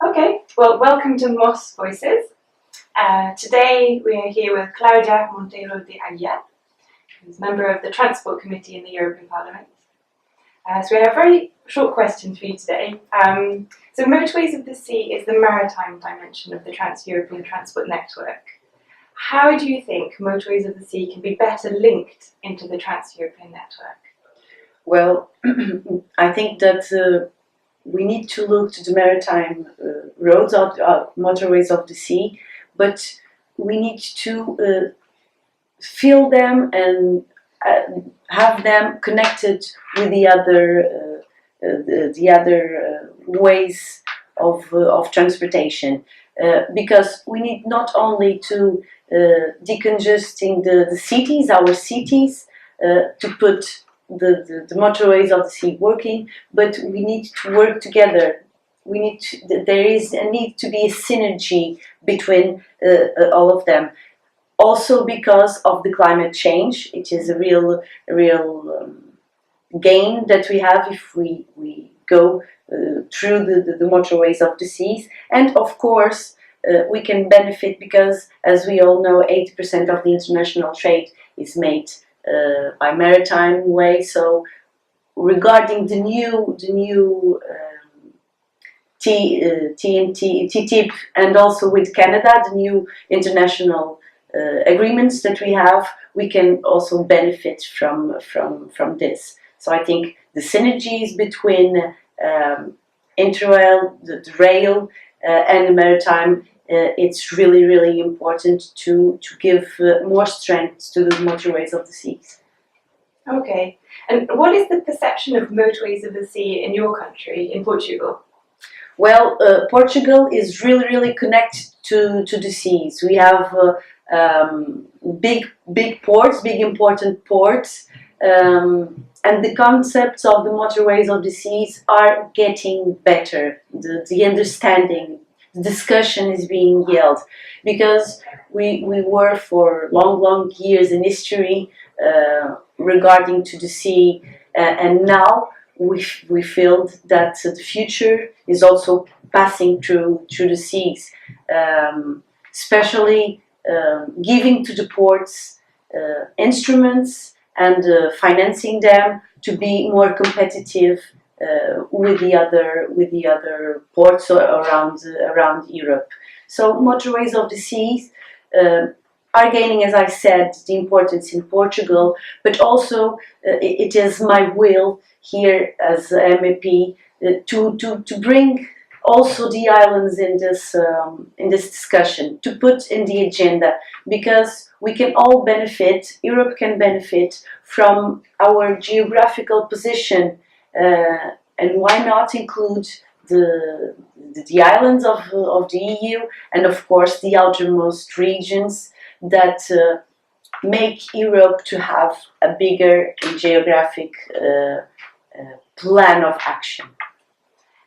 Okay, well, welcome to Moss Voices. Today we are here with Claudia Monteiro de Aguiar, who's a member of the Transport Committee in the European Parliament. So we have very short questions for you today. So Motorways of the Sea is the maritime dimension of the Trans-European Transport Network. How do you think Motorways of the Sea can be better linked into the Trans-European Network? Well, I think that we need to look to the maritime roads, motorways of the sea, but we need to fill them and have them connected with the other ways of transportation, because we need not only to decongesting the cities, our cities, to put the motorways of the sea working, but we need to work together. There is a need to be a synergy between all of them. Also because of the climate change, it is a real gain that we have if we go through the motorways of the seas. And of course, we can benefit because, as we all know, 80% of the international trade is made by maritime way. So regarding the new TTIP and also with Canada, the new international agreements that we have, we can also benefit from this. So I think the synergies between Interrail, the rail and the maritime, it's really important to give more strength to the motorways of the seas. Okay, and what is the perception of motorways of the sea in your country, in Portugal? Well, Portugal is really connected to the seas. We have big ports, big important ports, and the concepts of the motorways of the seas are getting better. The understanding, the discussion is being held, because we were for long years in history regarding to the sea, and now we feel that the future is also passing through the seas, especially giving to the ports instruments and financing them to be more competitive with the other ports around Europe. So motorways of the seas are gaining, as I said, the importance in Portugal, but also it is my will here as MEP to bring also the islands in this discussion, to put in the agenda, because we can all benefit, Europe can benefit from our geographical position, and why not include the islands of the EU, and of course the outermost regions that make Europe to have a bigger geographic plan of action.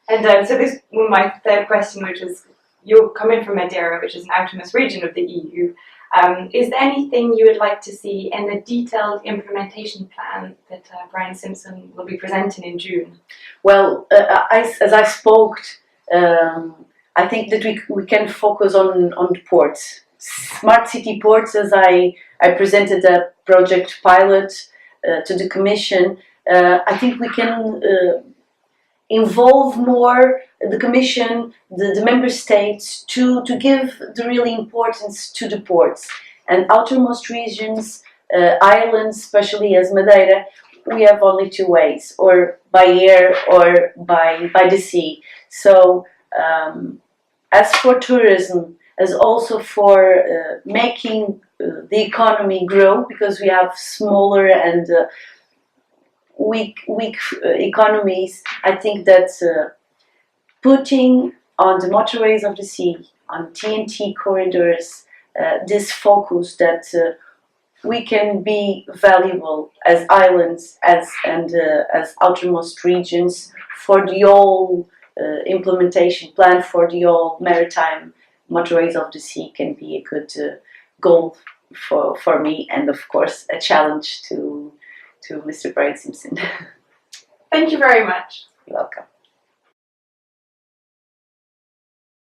And so this was my third question, which was, you're coming from Madeira, which is an outermost region of the EU. Is there anything you would like to see in the detailed implementation plan that Brian Simpson will be presenting in June? Well, as I spoke, I think that we can focus on the ports. Smart city ports, as I presented a project pilot to the Commission. I think we can involve more the Commission, the Member States, to give the real importance to the ports. And outermost regions, islands, especially as Madeira, we have only two ways, or by air or by the sea. So as for tourism, as also for making the economy grow, because we have smaller and weak economies, I think that putting on the motorways of the sea, on TNT corridors, this focus that we can be valuable as islands, as outermost regions for the whole implementation plan for the whole maritime motorways of the sea can be a good goal for me, and of course a challenge to Mr. Brian Simpson. Thank you very much. You're welcome.